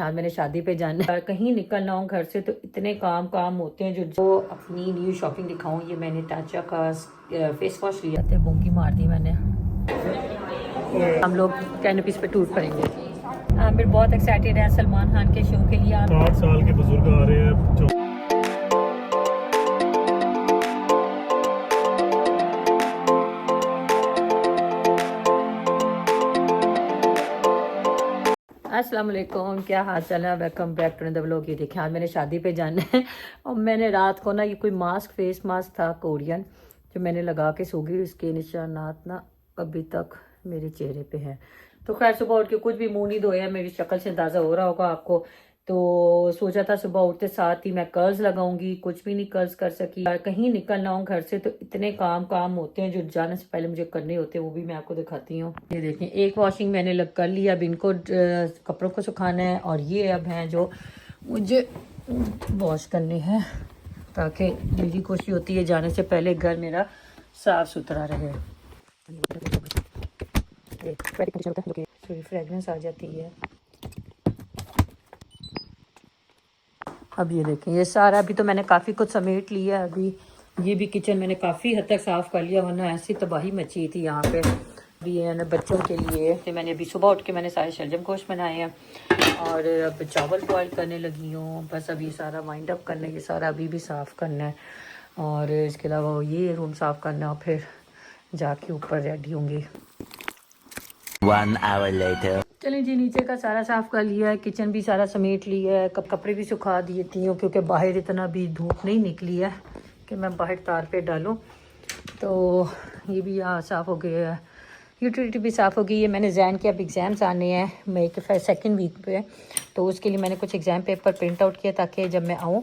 आज मैंने शादी पे जाना है, कहीं निकलना हो घर से तो इतने काम होते हैं। जो अपनी न्यू शॉपिंग दिखाऊं, ये मैंने टाचा का फेस वॉश लिया था, बोंगी मार दी मैंने। हम लोग कैनपीस पे टूर करेंगे। आमिर बहुत एक्साइटेड है सलमान खान के शो के लिए। 60 साल के बुजुर्ग आ रहे हैं। अस्सलाम वालेकुम, क्या हाल चाल है। Welcome back to the vlog. ये देखें, आज मैंने शादी पे जाना है और मैंने रात को ना ये कोई मास्क फेस मास्क था कोरियन, जो मैंने लगा के सो गई। उसके निशानात ना अभी तक मेरे चेहरे पे हैं। तो खैर सुबह उठ के कुछ भी मुंह नहीं धोया, मेरी शक्ल से अंदाज़ा हो रहा होगा आपको। तो सोचा था सुबह उठते साथ ही मैं कर्ल्स लगाऊंगी, कुछ भी नहीं कर्ल्स कर सकी। कहीं निकलना हो घर से तो इतने काम होते हैं जो जाने से पहले मुझे करने होते हैं, वो भी मैं आपको दिखाती हूँ। ये देखें, एक वॉशिंग मैंने लग कर लिया, अब इनको कपड़ों को सुखाना है। और ये अब हैं जो मुझे वॉश करने हैं, ताकि मेरी कोशिश होती है जाने से पहले घर मेरा साफ सुथरा रहे। थोड़ी फ्रेगनेंस आ जाती है। अब ये देखें, ये सारा अभी तो मैंने काफ़ी कुछ समेट लिया है। अभी ये भी किचन मैंने काफ़ी हद तक साफ़ कर लिया, वरना ऐसी तबाही मची थी यहाँ पे। अभी ये ना बच्चों के लिए तो मैंने अभी सुबह उठ के मैंने सारे शलजम गोश्त बनाए हैं और अब चावल बॉयल करने लगी हूँ। बस अब ये सारा वाइंड अप करना है, ये सारा अभी भी साफ़ करना है। और इसके अलावा ये रूम साफ़ करना है और फिर जाके ऊपर रेडी होंगी। 1 hour later. चलें जी, नीचे का सारा साफ़ कर लिया है, किचन भी सारा समेट लिया है, कपड़े भी सुखा दिए थी क्योंकि बाहर इतना भी धूप नहीं निकली है कि मैं बाहर तार पे डालूं। तो ये भी यहाँ साफ़ हो गया है, यूटिलिटी भी साफ़ हो गई है। मैंने जैन के अब एग्ज़ाम्स आने हैं मई के सेकंड वीक पे, तो उसके लिए मैंने कुछ एग्ज़ाम पेपर प्रिंट आउट किया ताकि जब मैं आऊँ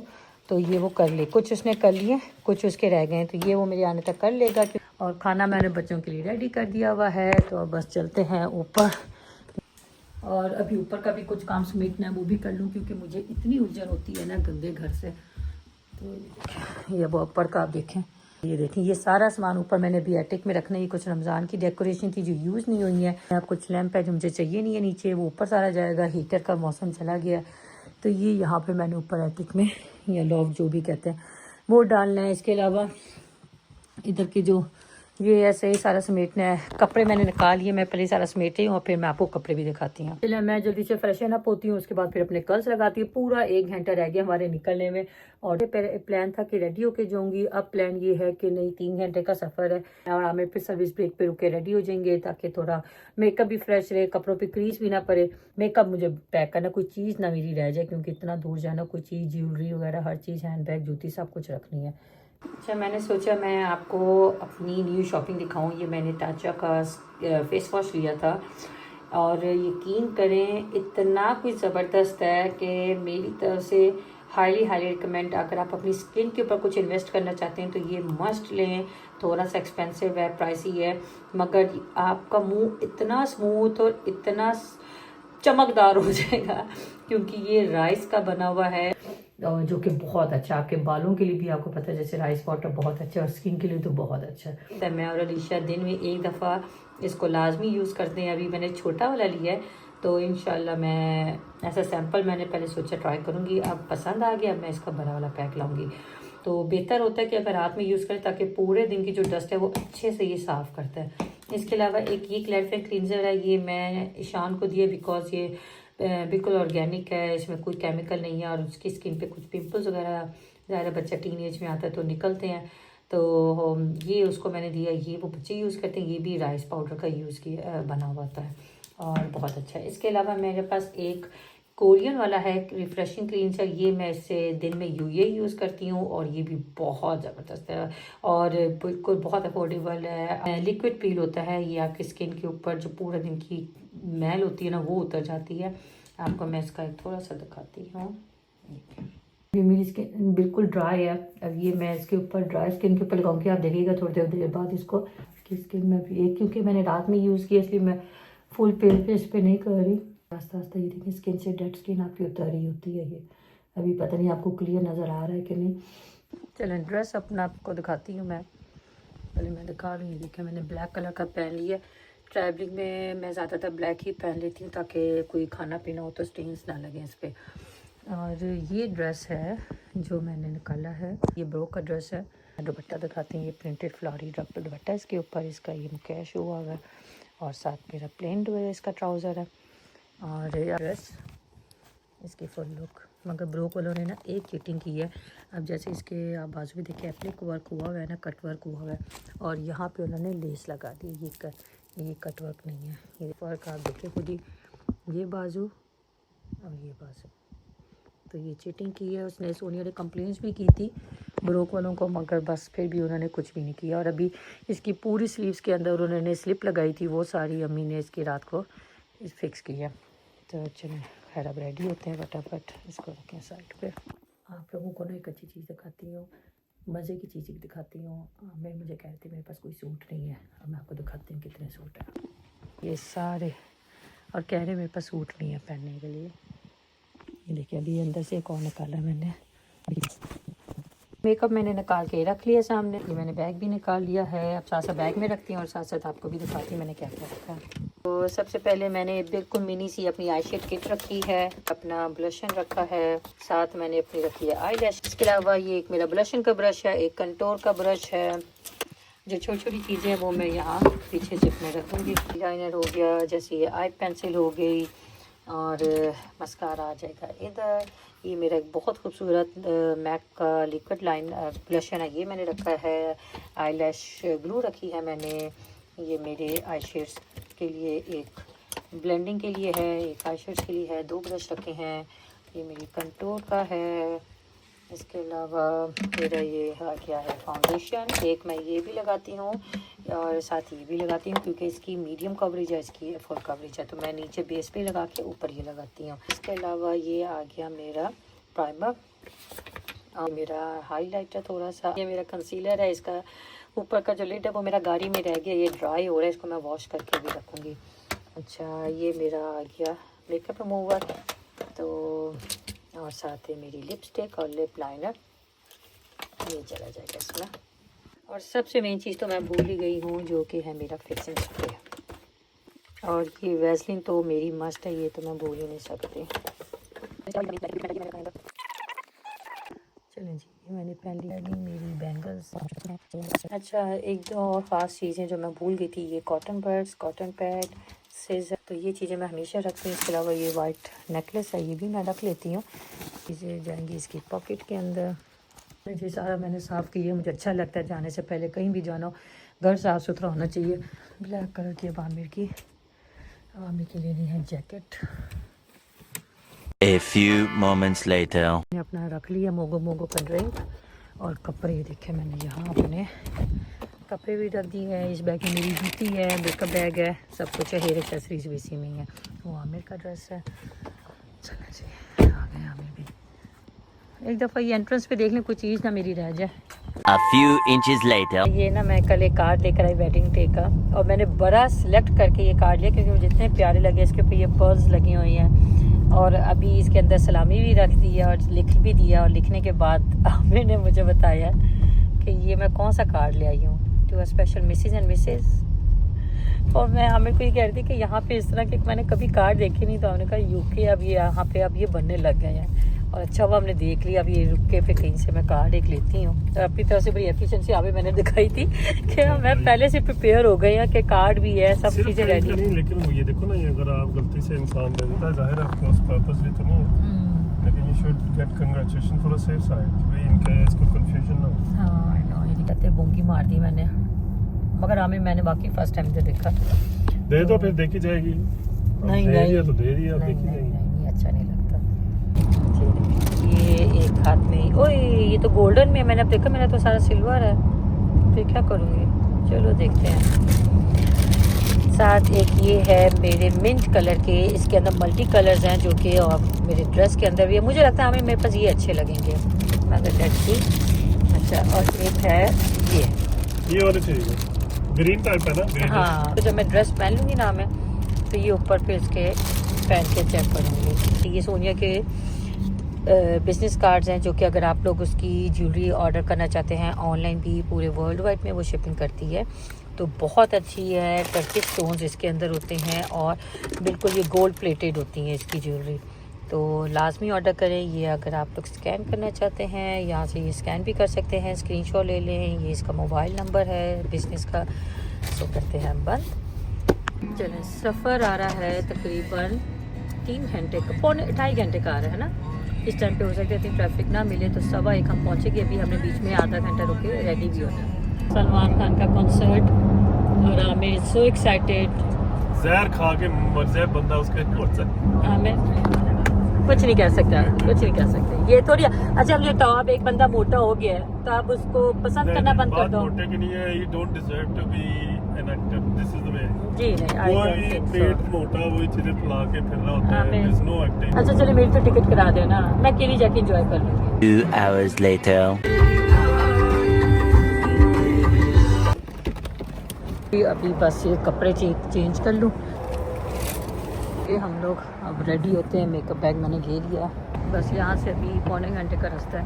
तो ये वो कर ले। कुछ उसने कर लिए, कुछ उसके रह गए, तो ये वो मेरे आने तक कर लेगा। और खाना मैंने बच्चों के लिए रेडी कर दिया हुआ है, तो अब बस चलते हैं ऊपर। और अभी ऊपर का भी कुछ काम समेटना है, वो भी कर लूँ क्योंकि मुझे इतनी उलझन होती है ना गंदे घर से। तो ये वो ऊपर का आप देखें, ये देखें, ये सारा सामान ऊपर मैंने भी एटिक में रखना है। ये कुछ रमज़ान की डेकोरेशन थी जो यूज़ नहीं हुई है। कुछ लैंप है जो मुझे चाहिए नहीं है नीचे, वो ऊपर सारा जाएगा। हीटर का मौसम चला गया, तो ये यहाँ पे मैंने ऊपर एटिक में या लॉफ्ट जो भी कहते हैं वो डालना है। इसके अलावा इधर की जो ये ऐसे ही सारा समेटना है। कपड़े मैंने निकाल लिए, मैं पहले सारा समेटी हूँ और फिर मैं आपको कपड़े भी दिखाती हूँ। चलिए मैं जल्दी से फ्रेशन अप होती हूँ, उसके बाद फिर अपने कर्ल्स लगाती हूँ। पूरा 1 घंटा रह गया हमारे निकलने में और प्लान था कि रेडी होके जाऊँगी। अब प्लान ये है कि नहीं, 3 घंटे का सफ़र है और हमें फिर सर्विस ब्रेक पे रुके रेडी हो जाएंगे ताकि थोड़ा मेकअप भी फ्रेश रहे, कपड़ों पर क्रीज भी ना पड़े। मेकअप मुझे पैक करना, कोई चीज़ ना मेरी रह जाए क्योंकि इतना दूर जाना, कोई चीज़ ज्वेलरी वगैरह हर चीज़, हैंड बैग, जूती, सब कुछ रखनी है। अच्छा, मैंने सोचा मैं आपको अपनी न्यू शॉपिंग दिखाऊं। ये मैंने टाचा का फेस वॉश लिया था और यकीन करें इतना कुछ ज़बरदस्त है कि मेरी तरफ से हाईली रिकमेंड। अगर आप अपनी स्किन के ऊपर कुछ इन्वेस्ट करना चाहते हैं तो ये मस्ट लें। थोड़ा सा एक्सपेंसिव है, प्राइसी है, मगर आपका मुंह इतना स्मूथ और इतना चमकदार हो जाएगा क्योंकि ये राइस का बना हुआ है, जो कि बहुत अच्छा आपके बालों के लिए भी, आपको पता है जैसे राइस वाटर बहुत अच्छा है और स्किन के लिए तो बहुत अच्छा है। मैं और अलीशा दिन में 1 दफ़ा इसको लाजमी यूज़ करते हैं। अभी मैंने छोटा वाला लिया है, तो इंशाल्लाह मैं ऐसा सैंपल मैंने पहले सोचा ट्राई करूँगी। अब पसंद आ गया, अब मैं इसका बड़ा वाला पैक लाऊंगी। तो बेहतर होता है कि अगर रात में यूज़ करें ताकि पूरे दिन की जो डस्ट है वो अच्छे से ये साफ़ करता है। इसके अलावा एक ये क्लैरिफाई क्लींजर है, ये मैं ईशान को दिया बिकॉज ये बिल्कुल ऑर्गेनिक है, इसमें कोई केमिकल नहीं है और उसकी स्किन पे कुछ पिंपल्स वगैरह, ज़्यादा बच्चा टीन एज में आता है तो निकलते हैं, तो ये उसको मैंने दिया। ये वो बच्चे यूज़ करते हैं, ये भी राइस पाउडर का यूज़ किया बना हुआ होता है और बहुत अच्छा है। इसके अलावा मेरे पास एक कोरियन वाला है रिफ्रेशिंग क्लींजर, ये मैं इससे दिन में ये यूज़ करती हूँ और ये भी बहुत ज़बरदस्त है और बिल्कुल बहुत अफोर्डेबल है। लिक्विड पील होता है, ये आपकी स्किन के ऊपर जो पूरे दिन की मैल होती है ना वो उतर जाती है। आपको मैं इसका एक थोड़ा सा दिखाती हूँ। ये मेरी स्किन बिल्कुल ड्राई है, अब ये मैं इसके ऊपर ड्राई स्किन के ऊपर लगाऊंगी, आप देखिएगा थोड़ी देर बाद इसको कि स्किन में भी, क्योंकि मैंने रात में यूज़ किया इसलिए मैं फुल फेस पे नहीं कर रही। आस्ता आस्ता ये देखिए स्किन से डेड स्किन आपकी उतर रही होती है। ये अभी पता नहीं आपको क्लियर नज़र आ रहा है कि नहीं। चलें ड्रेस अपना आपको दिखाती हूँ मैं, पहले मैं दिखा रही हूँ। देखिए मैंने ब्लैक कलर का पहन लिया, ट्रैवलिंग में मैं ज़्यादातर ब्लैक ही पहन लेती हूँ ताकि कोई खाना पीना हो तो स्टेन्स ना लगे इस पर। और ये ड्रेस है जो मैंने निकाला है, ये ब्रो का ड्रेस है। दुपट्टा दिखाती हूँ, ये प्रिंटेड फ्लोरी दुपट्टा, इसके ऊपर इसका ये मुकेश हुआ है और साथ मेरा प्लेन इसका ट्राउज़र है। और ये ड्रेस इसकी फुल लुक, मगर ब्रो वालों ने ना एक चिटिंग की है। अब जैसे इसके आप बाजू भी देखिए एप्लिक वर्क हुआ हुआ है ना, कट वर्क हुआ हुआ है और यहाँ पे उन्होंने लेस लगा दी। ये कट वर्क नहीं है, ये वर्क आप देखिए खुद ही, ये बाजू और ये बाजू। तो ये चिटिंग की है उसने। सोनिया ने कंप्लेंट्स भी की थी ब्रोक वालों को, मगर बस फिर भी उन्होंने कुछ भी नहीं किया। और अभी इसकी पूरी स्लीव्स के अंदर उन्होंने स्लिप लगाई थी, वो सारी अम्मी ने इसकी रात को फिक्स की है। तो चलिए खैर अब रेडी होते हैं, फटाफट इसको रखें साइड पे। आप लोगों को ना एक अच्छी चीज़ दिखाती हूँ, मज़े की चीज़ दिखाती हूँ। मैं मुझे कह रही थी मेरे पास कोई सूट नहीं है, अब मैं आपको दिखाती हूँ कितने सूट हैं ये सारे, और कह रहे मेरे पास सूट नहीं है पहनने के लिए। ये देखिए अभी अंदर से एक और निकाला मैंने। मेकअप मैंने निकाल के रख लिया सामने, ये मैंने बैग भी निकाल लिया है। अब साथ साथ बैग में रखती हूँ और साथ साथ आपको भी दिखाती हूँ मैंने क्या क्या रखा है। तो सबसे पहले मैंने बिल्कुल मिनी सी अपनी आई शेड किट रखी है, अपना ब्लशन रखा है, साथ मैंने अपनी रखी है आई लैश। इसके अलावा ये एक मेरा ब्लशन का ब्रश है, एक कंटोर का ब्रश है। जो छोटी छोटी चीज़ें हैं वो मैं यहाँ पीछे जिप में रखूँगी। लाइनर हो गया, जैसे ये आई पेंसिल हो गई, और मस्कारा आ जाएगा इधर। ये मेरा एक बहुत खूबसूरत मैक का लिक्विड लाइन ब्लशन है, ये मैंने रखा है। आई लैश ग्लू रखी है मैंने। ये मेरे आई शेड्स के लिए एक ब्लेंडिंग के लिए है, एक आई शेड्स के लिए है। 2 ब्रश रखे हैं। ये मेरी कंटोर का है। इसके अलावा मेरा ये क्या है फाउंडेशन, एक मैं ये भी लगाती हूँ और साथ ये भी लगाती हूँ क्योंकि इसकी मीडियम कवरेज है, इसकी फुल कवरेज है, तो मैं नीचे बेस पे लगा के ऊपर ये लगाती हूँ। इसके अलावा ये आ गया मेरा प्राइमर और मेरा हाईलाइटर थोड़ा सा। ये मेरा कंसीलर है, इसका ऊपर का जो लिड है वो मेरा गाड़ी में रह गया, ये ड्राई हो रहा है, इसको मैं वॉश करके भी रखूँगी। अच्छा ये मेरा आ गया मेकअप रिमूवर, तो और साथ ही मेरी लिपस्टिक और लिप लाइनर, ये चला जाएगा इसमें। और सबसे मेन चीज़ तो मैं भूल ही गई हूँ जो कि है मेरा फिक्सिंग स्प्रे, और ये वैसलीन तो मेरी मस्ट है, ये तो मैं भूल ही नहीं सकती। चलें जी, ये मैंने पहन लिया मेरी बैंगल्स। अच्छा एक दो और ख़ास चीज़ें जो मैं भूल गई थी, ये cotton buds, cotton pad, scissor, तो ये चीज़ें मैं हमेशा रखती हूँ। इसके अलावा ये वाइट नेकलेस है, ये भी मैं रख लेती हूँ। चीज़ें जाएंगी इसकी पॉकेट के अंदर। ये सारा मैंने साफ़ किया, मुझे अच्छा लगता है जाने से पहले कहीं भी जाना हो घर साफ़ सुथरा होना चाहिए। ब्लैक कलर की आमिर के लिए नहीं है jacket. A few moments later. मैंने अपना रख लिया मोगो का ड्रिंक, और कपड़े देखे मैंने यहाँ अपने कपड़े भी रख दिए हैं। इस बैग में मेरी जूती है, मेकअप बैग है, सब कुछ है, हेयर एक्सेसरीज भी इसी में ही है। वो आमिर का ड्रेस है। चलो जी आ गए आमिर भी। एक दफ़ा ये एंट्रेंस पे देख लें कोई चीज़ ना मेरी रह जाए। A few inches later. ये ना मैं कल एक कार्ड लेकर आई वेडिंग डे का, और मैंने बड़ा सिलेक्ट करके ये कार्ड लिया क्योंकि मुझे इतने प्यारे लगे। इसके ऊपर ये पर्ल्स लगी हुई हैं, और अभी इसके अंदर सलामी भी रख दी है और लिख भी दिया। और लिखने के बाद आमिर ने मुझे बताया कि ये मैं कौन सा कार्ड ले आई हूँ, to special Mrs and Mrs. और मैं आमिर को ये कह रही थी कि यहाँ पे इस तरह के मैंने कभी कार्ड देखे नहीं, तो हमने कहा यूके अब ये यहाँ पे अब ये बनने लग गए हैं। और अच्छा वो हमने देख लिया, अब ये रुके पे कहीं से मैं कार्ड एक लेती हूँ। तो अपनी तरफ से बड़ी एफिशिएंसी अभी मैंने दिखाई थी कि मैं पहले से प्रिपेयर हो गई हैं कि कार्ड भी है, सब चीज़ें रेडी हैं। लेकिन वो ये देखो ना, ये अगर आप गलती से इंसान दे देता है, जाहिर है आपको उस पर्पसली तो नहीं है, लेकिन you should get congratulation for a safe side, भाई इनके इसको कंफ्यूजन ना हो। हाँ आई नो, ये कहते बूंगी मार दी मैंने, मगर आमिर मैंने बाकी फर्स्ट टाइम जो देखा। दे दो फिर देखी जाएगी। नहीं दे दिया तो दे दिया, अब देखी जाएगी। नहीं अच्छा नहीं लगता। ये एक हाथ में, ओए ये तो गोल्डन में है, मैंने अब देखा, मैंने तो सारा सिल्वर है, फिर क्या करूँगी। चलो देखते हैं। साथ एक ये है मेरे मिंट कलर के, इसके अंदर मल्टी कलर्स हैं जो कि और मेरे ड्रेस के अंदर भी है। मुझे लगता है हमें मेरे पास ये अच्छे लगेंगे, मगर लेट्स सी। अच्छा और एक है ये वाले चाहिए, ग्रीन टाइप है ना। हाँ, तो जब मैं ड्रेस पहन लूँगी ना मैं, तो ये ऊपर फिर इसके पहन के चेक करूँगी। ये सोनिया के बिजनेस कार्ड्स हैं जो कि अगर आप लोग उसकी ज्वेलरी ऑर्डर करना चाहते हैं ऑनलाइन भी पूरे वर्ल्ड वाइड में वो शिपिंग करती है। तो बहुत अच्छी है, टर्किश स्टोन्स इसके अंदर होते हैं और बिल्कुल ये गोल्ड प्लेटेड होती हैं इसकी ज्वेलरी। तो लाजमी ऑर्डर करें। ये अगर आप लोग स्कैन करना चाहते हैं यहाँ से ये स्कैन भी कर सकते हैं, स्क्रीनशॉट ले लें। ये इसका मोबाइल नंबर है बिज़नेस का। तो करते हैं बंद। चलें, सफ़र आ रहा है तकरीबन 3 घंटे का, पौने 2.5 घंटे का आ रहा है ना। इस टाइम पे हो सकता है ट्रैफिक ना मिले तो 1:15 हम पहुँचेंगे। अभी हमने बीच में आधा घंटा रुके रेडी भी होना है। सलमान खान का कॉन्सर्ट और आमिर सो एक्साइटेड। जहर खा के मर जाए बंदा उसके आमिर कुछ नहीं कह सकता, कुछ नहीं कह सकते। ये थोड़ी अच्छा ये तो अब एक बंदा मोटा हो गया है तो आप उसको पसंद करना बंद कर दो। मोटे की नहीं है, you don't deserve to be an actor, this is the way. जी नहीं, कोई पेट मोटा वही चीजें फैला के फिर रहा होता है, देयर इज नो एक्टिंग। अच्छा चलिए मेरी तो टिकट करा देना, मैं अकेली जाके एंजॉय कर लूँगी। 2 hours later. अभी बस ये कपड़े चेंज कर लूँ। ये हम लोग अब रेडी होते हैं। मेकअप बैग मैंने घेर लिया। बस यहाँ से अभी पौने घंटे का रास्ता है।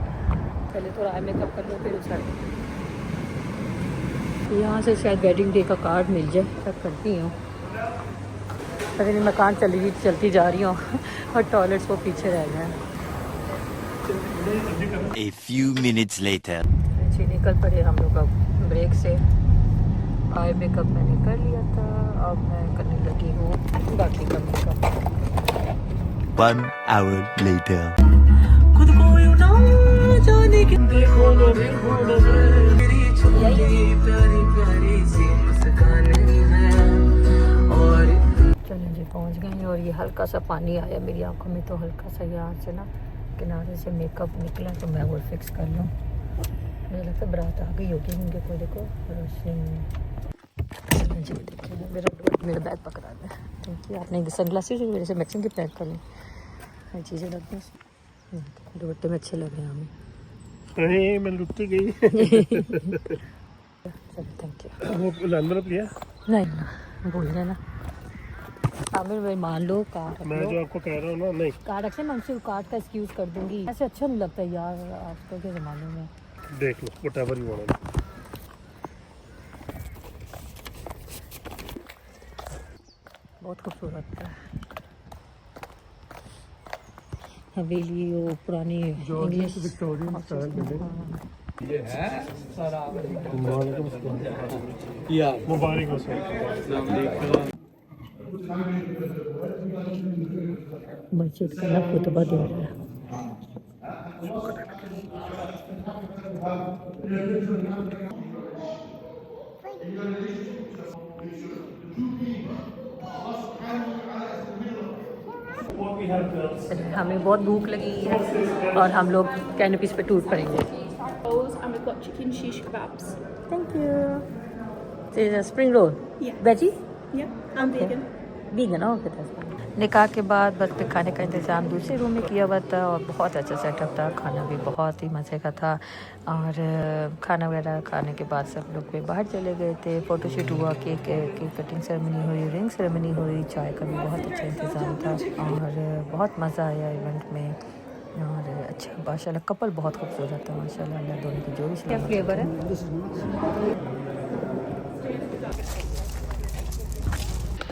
पहले थोड़ा आई मेकअप कर लो फिर उछल। यहाँ से शायद वेडिंग डे का कार्ड मिल जाए, तब करती हूँ। पता नहीं मैं कहाँ चलती जा रही हूँ और टॉयलेट्स वो पीछे रह गए। A few minutes later. जी निकल पड़े हम लोग अब ब्रेक से। आई मेकअप मैंने कर लिया था, अब मैं करने लगी हूँ बाकी का मेकअप। 1 hour later. खुद को यूं ना जाने के देखो ना देखो मेरी छोटी प्यारी प्यारी सी मुस्कान है। और चलें जी पहुँच गए और ये हल्का सा पानी आया मेरी आंखों में, तो हल्का सा यहाँ से ना किनारे से मेकअप निकला तो मैं वो फिक्स कर लूँ। मुझे लगता है बारात आ गई होगी उनके को, देखो रोशनी में। जी देखिए मेरा बैग पकड़ा है। Thank you. आपने सनग्लासेस मेरे से मैचिंग के पैक कर लें, हर चीज़ें लगती हैं। दुपट्टे में अच्छे लग रहे हैं हमें। नहीं मैं लुटी गई। चलो थैंक यू। वो लंदन लिया नहीं ना भूल गए ना आमिर भाई, मान लो कार्ड मैं जो आपको कह रहा हूँ ना, नहीं कार्ड रखे, मैं उनसे कार्ड का एक्सक्यूज़ कर दूंगी। ऐसे अच्छा नहीं लगता यार आजकल के ज़माने में। देख लो व्हाटएवर यू वांट। बहुत खूबसूरत है हवेली, वो पुरानी इंग्लिश विक्टोरियन स्टाइल बिल्डिंग। ये है सारा मुबारक हो सर। मस्जिद का ना खुतबा दे रहा है। हमें बहुत भूख लगी है और हम लोग कैनपीस पे टूट पड़ेंगे। And we've got chicken shish kebabs. Thank you. Spring roll Yeah. Veggie Yeah, I'm vegan. Vegan. Okay. निकाह के बाद बस पे खाने का इंतज़ाम दूसरे रूम में किया हुआ था और बहुत अच्छा सेटअप था। खाना भी बहुत ही मज़े का था और खाना वगैरह खाने के बाद सब लोग पे बाहर चले गए थे। फ़ोटोशूट हुआ, केक कटिंग सेरेमनी हुई, रिंग सेरेमनी हुई, चाय का भी बहुत अच्छा इंतज़ाम था और बहुत मज़ा आया इवेंट में। और अच्छा माशाल्लाह कपल बहुत खूबसूरत था माशाल्लाह, अल्लाह दोनों की जोड़ी। क्या फ्लेवर है?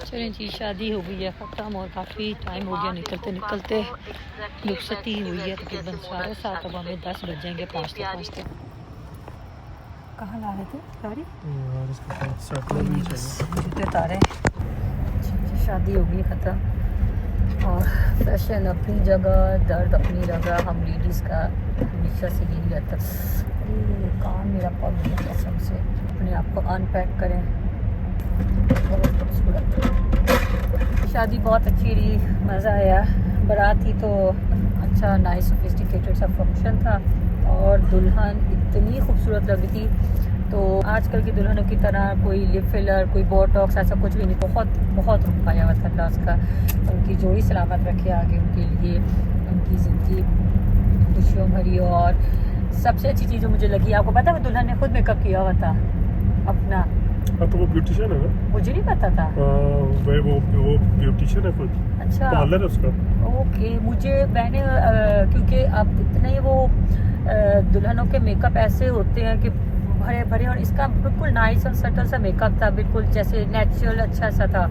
चलें जी, शादी हो गई है ख़त्म और काफ़ी टाइम हो गया निकलते निकलते। रुखसती हुई है तकरीबन 7:30, अब हमें 10 बज जाएंगे पहुँचते। कहाँ ला रहे थे गाड़ी? जूते उतारे। शादी हो गई ख़त्म और फैशन अपनी जगह, दर्द अपनी जगह। हम लेडीज़ का हमेशा से यही रहता है, काम मेरा पग है कसम से। अपने आप को अनपैक करें। बहुत खूबसूरत शादी, बहुत अच्छी रही, मज़ा आया। बारात ही तो अच्छा नाइस सोफिस्टिकेटेड सा फंक्शन था और दुल्हन इतनी खूबसूरत लग रही थी। तो आजकल की दुल्हनों की तरह कोई लिप फिलर, कोई बोटॉक्स ऐसा कुछ भी नहीं। बहुत बहुत रुख पाया हुआ था अल्लाह का। उनकी जोड़ी सलामत रखे आगे उनके लिए, उनकी ज़िंदगी खुशियों भरी। और सबसे अच्छी चीज़ जो मुझे लगी, आपको पता है दुल्हन ने खुद मेकअप किया हुआ था अपना। तो वो ब्यूटिशियन है ना? मुझे नहीं पता था। वो ब्यूटिशियन है खुद। अच्छा पार्लर है उसका। ओके। मुझे मैंने क्योंकि अब इतने वो दुल्हनों के मेकअप ऐसे होते हैं कि भरे भरे, और इसका बिल्कुल नाइस और सटल सा मेकअप था, बिल्कुल जैसे नेचुरल अच्छा सा था,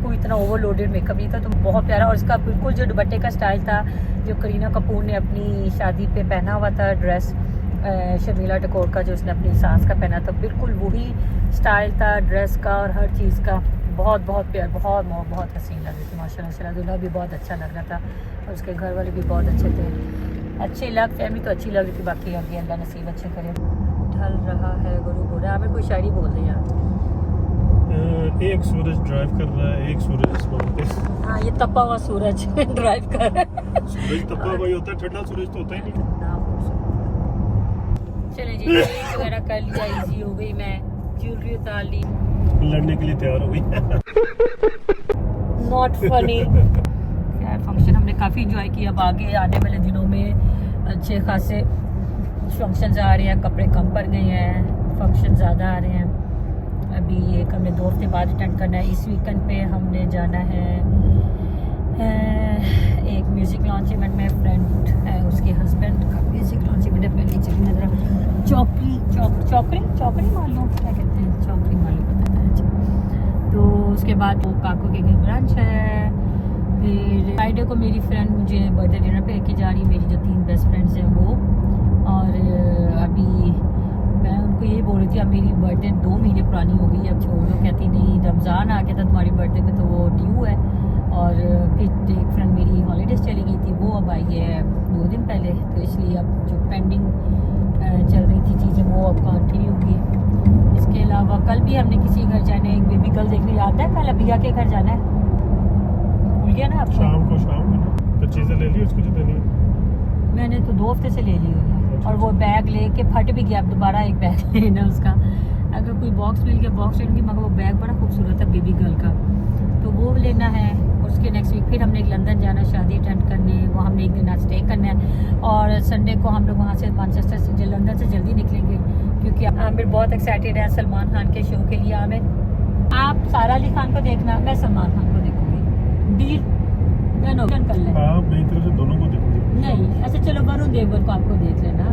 कोई इतना ओवरलोडेड मेकअप नहीं था, तो बहुत प्यारा। और इसका बिल्कुल जो दुपट्टे का स्टाइल था जो करीना कपूर ने अपनी शादी पे पहना हुआ था ड्रेस, शर्मिला टकोर का जो उसने अपनी सास का पहना था, बिल्कुल वही स्टाइल था ड्रेस का और हर चीज़ का। बहुत बहुत प्यार, बहुत बहुत हसीन लग रही थी माशाल्लाह से। दूल्हा भी बहुत अच्छा लग रहा था और उसके घर वाले भी बहुत अच्छे थे, अच्छे लग, फैमिली तो अच्छी लग रही थी। बाकी अभी अल्लाह नसीब अच्छे करे। ढल रहा है, गुरूब हो रहा है। हमें कोई शायरी बोल दे यार। एक सूरज ड्राइव कर रहा है, एक सूरज आसमान पे। हाँ, ये तपा हुआ सूरज ड्राइव कर रहा है। सूरज तपा हुआ ही होता है, ठंडा सूरज तो होता ही नहीं। चले जी, वगैरह कर लिया, इजी हो गई, मैं ज्वेलरी उतार ली, लड़ने के लिए तैयार हो गई। Not funny. खैर फंक्शन हमने काफ़ी इंजॉय किया। अब आगे आने वाले दिनों में अच्छे खासे फंक्शन आ रहे हैं, कपड़े कम पड़ गए हैं, फंक्शन ज़्यादा आ रहे हैं। अभी एक हमने 2 हफ्ते बाद अटेंड करना है। इस वीकेंड पे हमने जाना है एक म्यूज़िक लॉन्च इवेंट में, फ्रेंड है उसके हस्बैंड का म्यूज़िक लॉन्च इवेंट है। पहले चलिए नजर चौकरी मान लो, क्या कहते हैं, चौकरी मान लो, पता है। तो उसके बाद वो काकू के घर ब्रांच है। फिर फ्राइडे को मेरी फ्रेंड मुझे बर्थडे डिनर पे लेके जा रही है, मेरी जो 3 बेस्ट फ्रेंड्स हैं वो। और अभी मैं उनको यही बोल रही थी, अब मेरी बर्थडे 2 महीने पुरानी हो गई, अब छोड़ दो। कहती नहीं, रमज़ान आ गया था तुम्हारी बर्थडे में, तो वो ड्यू है। और फिर एक फ्रेंड मेरी हॉलीडेज चली गई थी, वो अब आई है 2 दिन पहले, तो इसलिए अब जो पेंडिंग चल रही थी चीज़ें वो अब कंटिन्यू होगी। इसके अलावा कल भी हमने किसी घर जाने, एक बेबी गर्ल देखने जाता है, कल अबिया के घर जाना है, भूल गया ना आपको? शाम को तो चीज़ें ले ली उसको जो देनी है। मैंने तो 2 हफ्ते से ले ली हुई है, और वो बैग लेके फट भी गया, अब दोबारा एक बैग लेना उसका। अगर कोई बॉक्स मिल गया बॉक्स लेंगी, मगर वो बैग बड़ा खूबसूरत है बेबी गर्ल का, तो वो लेना है। उसके नेक्स्ट वीक फिर हमने लंदन जाना शादी अटेंड करने, वो हमने एक दिन आज स्टे करना है। और संडे को हम लोग वहाँ से मैनचेस्टर से लंदन से जल्दी निकलेंगे, क्योंकि आमिर बहुत एक्साइटेड है सलमान खान के शो के लिए। आमिर, आप सारा अली खान को देखना, मैं सलमान खान को देखूंगी, डील कर ले। हाँ, मेरी तरफ से दोनों को देखूंगी। नहीं अच्छा चलो, वरुण देवगन को आपको देख लेना।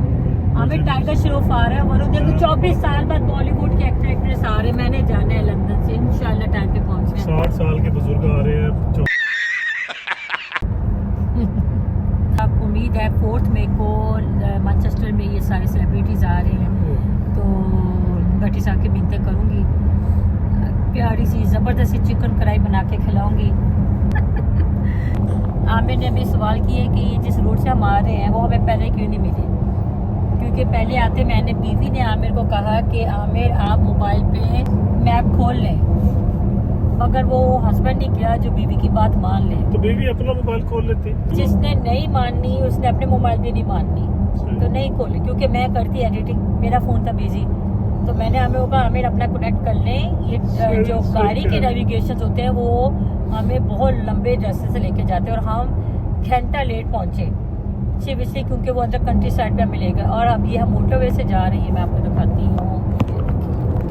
आमिर टाइगर श्रॉफ आ रहा है, वरुण देवगन 24 साल बाद बॉलीवुड के एक्टर एक्ट्रेस आ रहे हैं। मैंने जाना है लंदन से, इंशाल्लाह टाइम पे पहुंचना है। 60 साल के बुजुर्ग आ रहे हैं। आपको उम्मीद है 4 मई को मैनचेस्टर में ये सारे सेलिब्रिटीज़ आ रहे हैं, तो भट्टी साहब की मिन्नतें करूँगी, प्यारी सी ज़बरदस्ती चिकन कढ़ाई बना के खिलाऊँगी। आमिर ने हमें सवाल किया कि ये जिस रोड से हम आ रहे हैं वो हमें पहले क्यों नहीं मिले, क्योंकि पहले आते मैंने बीवी ने आमिर को कहा कि आमिर आप मोबाइल पे मैप खोल लें, मगर वो हस्बैंड ने किया जो बीवी की बात मान ले। तो बीवी अपना मोबाइल खोल लेती। जिसने नहीं माननी उसने अपने मोबाइल पे नहीं माननी, तो नहीं खोले, क्योंकि मैं करती एडिटिंग, मेरा फ़ोन था बिजी, तो मैंने हमें होगा आमिर अपना कनेक्ट कर लें। ये जो गाड़ी के नेविगेशन होते हैं वो हमें बहुत लंबे रास्ते से लेके जाते हैं, और हम घंटा लेट पहुँचे सिर्फ इसलिए क्योंकि वो अंदर कंट्री साइड पे मिलेगा। और अब ये हम मोटरवे से जा रही है, मैं आपको दिखाती हूँ,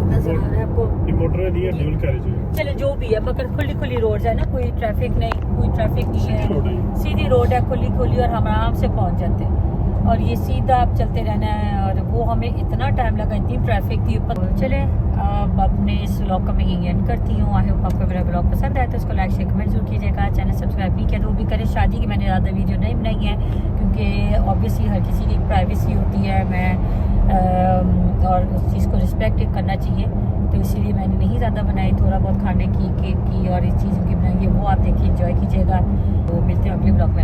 नजर आ रहा है आपको? ये मोटरवे नहीं है, ड्यूल कैरेज है। चलो जो भी है, मगर खुली खुली रोड है ना, कोई ट्रैफिक नहीं, कोई ट्रैफिक नहीं है, सीधी रोड है, खुली खुली, और हम आराम से पहुंच जाते हैं। और ये सीधा आप चलते रहना है, और वो हमें इतना टाइम लगा, इतनी ट्रैफिक थी। चले अब अपने इस ब्लॉग का मैं यही एंड करती हूँ। आई होप आपको मेरा ब्लॉग पसंद आया तो उसको लाइक शेयर कमेंट जरूर कीजिएगा। चैनल सब्सक्राइब नहीं किया तो वो भी करें। शादी की मैंने ज़्यादा वीडियो नहीं बनाई है, क्योंकि ऑब्वियसली हर किसी की प्राइवेसी होती है, मैं और उस चीज़ को रिस्पेक्ट करना चाहिए, तो इसीलिए मैंने नहीं ज़्यादा बनाई। थोड़ा बहुत खाने की, केक की और इस चीज़ों की बनाई है, वो आप देखिए, इंजॉय कीजिएगा। तो मिलते हैं अगले ब्लॉग में।